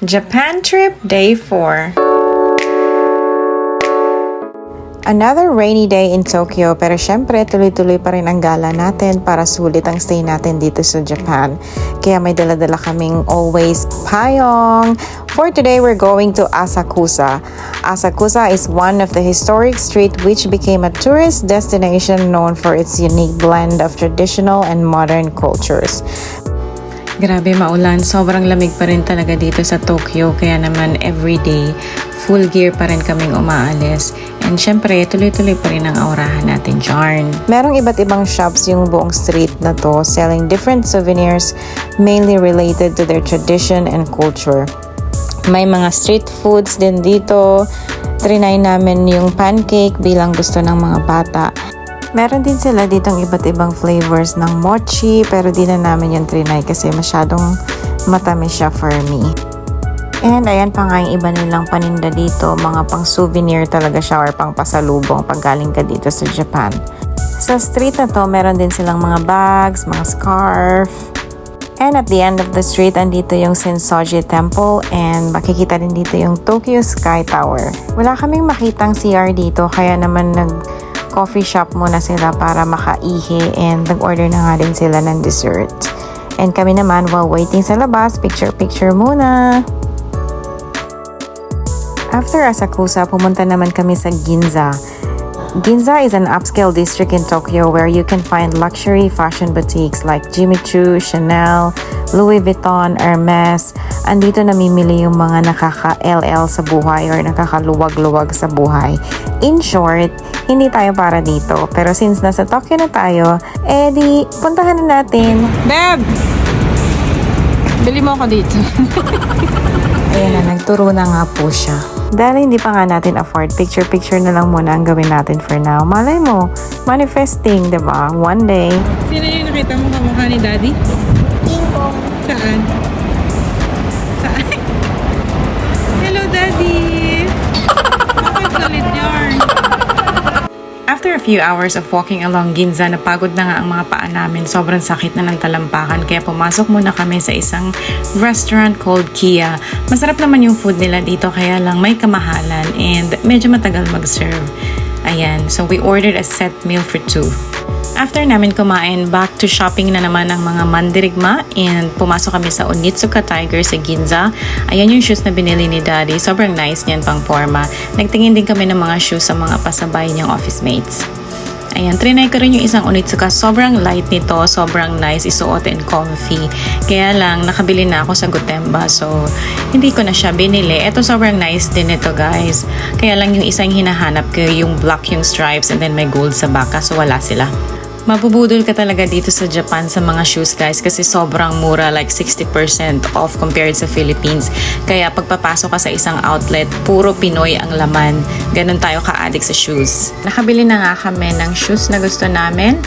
Japan trip day 4. Another rainy day in Tokyo, pero syempre tuloy-tuloy pa rin ang gala natin para sulit ang stay natin dito sa Japan. Kaya may dala-dala kaming always payong. For today, we're going to Asakusa. Asakusa is one of the historic street which became a tourist destination known for its unique blend of traditional and modern cultures. Grabe maulan, sobrang lamig pa rin talaga dito sa Tokyo, kaya naman everyday full gear pa rin kaming umaalis. And syempre, tuloy-tuloy pa rin ang aurahan natin, Jarn. Merong iba't ibang shops yung buong street na to, selling different souvenirs mainly related to their tradition and culture. May mga street foods din dito. Trinay namin yung pancake bilang gusto ng mga bata. Meron din sila ditong iba't ibang flavors ng mochi, pero di na namin yung trinay kasi masyadong matamis siya for me. And ayan pa nga yung iba nilang paninda dito, mga pang souvenir talaga siya or pang pasalubong pag galing ka dito sa Japan. Sa street na to, meron din silang mga bags, mga scarf. And at the end of the street, andito yung Sensoji Temple and makikita din dito yung Tokyo Sky Tower. Wala kaming makitang CR dito, kaya naman nag-coffee shop muna sila para makaihi and nag-order na nga din sila ng dessert. And kami naman, while waiting sa labas, picture-picture muna. After Asakusa, pumunta naman kami sa Ginza. Ginza is an upscale district in Tokyo where you can find luxury fashion boutiques like Jimmy Choo, Chanel, Louis Vuitton, Hermes. Andito namimili yung mga nakaka-LL sa buhay or nakakaluwag-luwag sa buhay. In short, hindi tayo para dito. Pero since nasa Tokyo na tayo, di puntahan na natin. Beb! Bili mo ako dito. Ayan na, nagturo na nga po siya. Dahil hindi pa nga natin afford, picture-picture na lang muna ang gawin natin for now. Malay mo, manifesting, diba? One day. Sino yung nakita mo kamukha ni Daddy? Saan? Saan? Hello, Daddy! Bakit galit yarn? After a few hours of walking along Ginza, napagod na nga ang mga paa namin. Sobrang sakit na ng talampakan. Kaya pumasok muna kami sa isang restaurant called Kia. Masarap naman yung food nila dito, kaya lang may kamahalan and medyo matagal mag-serve. Ayan, so we ordered a set meal for 2. After namin kumain, back to shopping na naman ang mga mandirigma and pumasok kami sa Onitsuka Tiger sa Ginza. Ayan yung shoes na binili ni Daddy. Sobrang nice niyan, pang forma. Nagtingin din kami ng mga shoes sa mga pasabay niyang office mates. Ayan, trinay ko rin yung isang Onitsuka. Sobrang light nito, sobrang nice, isuot and comfy. Kaya lang, nakabili na ako sa Gotemba, so hindi ko na siya binili. Ito sobrang nice din ito, guys. Kaya lang yung isang hinahanap ko, yung black yung stripes and then may gold sa baka, so wala sila. Mabubudol ka talaga dito sa Japan sa mga shoes, guys, kasi sobrang mura, like 60% off compared sa Philippines. Kaya pagpapasok ka sa isang outlet, puro Pinoy ang laman. Ganun tayo ka-addict sa shoes. Nakabili na nga kami ng shoes na gusto namin.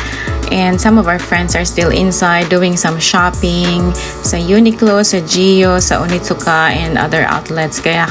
And some of our friends are still inside doing some shopping sa Uniqlo, sa Gio, sa Onitsuka, and other outlets. Kaya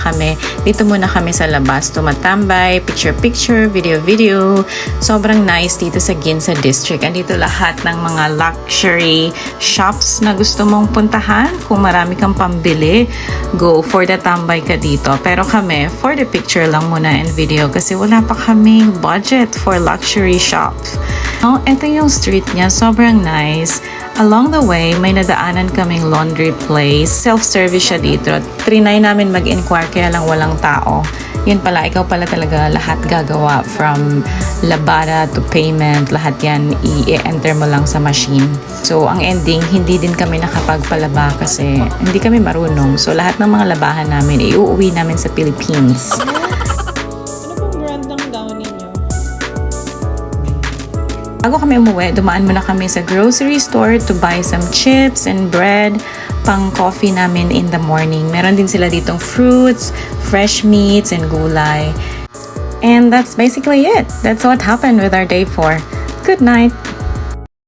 dito muna kami sa labas, tumatambay, picture-picture, video-video. Sobrang nice dito sa Ginza District. Andito lahat ng mga luxury shops na gusto mong puntahan. Kung marami kang pambili, go for the tambay ka dito. Pero kami, for the picture lang muna and video kasi wala pa kaming budget for luxury shops. Ito yung street niya, sobrang nice. Along the way, may nadaanan kaming laundry place. Self-service siya dito. Trinay namin mag-inquire kaya lang walang tao. Yun pala, ikaw pala talaga lahat gagawa from labada to payment. Lahat yan, i-enter mo lang sa machine. So, ang ending, hindi din kami nakapagpalaba kasi hindi kami marunong. So, lahat ng mga labahan namin, iuuwi namin sa Philippines. Bago kami umuwi, dumaan muna kami sa grocery store to buy some chips and bread, pang coffee namin in the morning. Meron din sila ditong fruits, fresh meats, and gulay. And that's basically it. That's what happened with our day 4. Good night!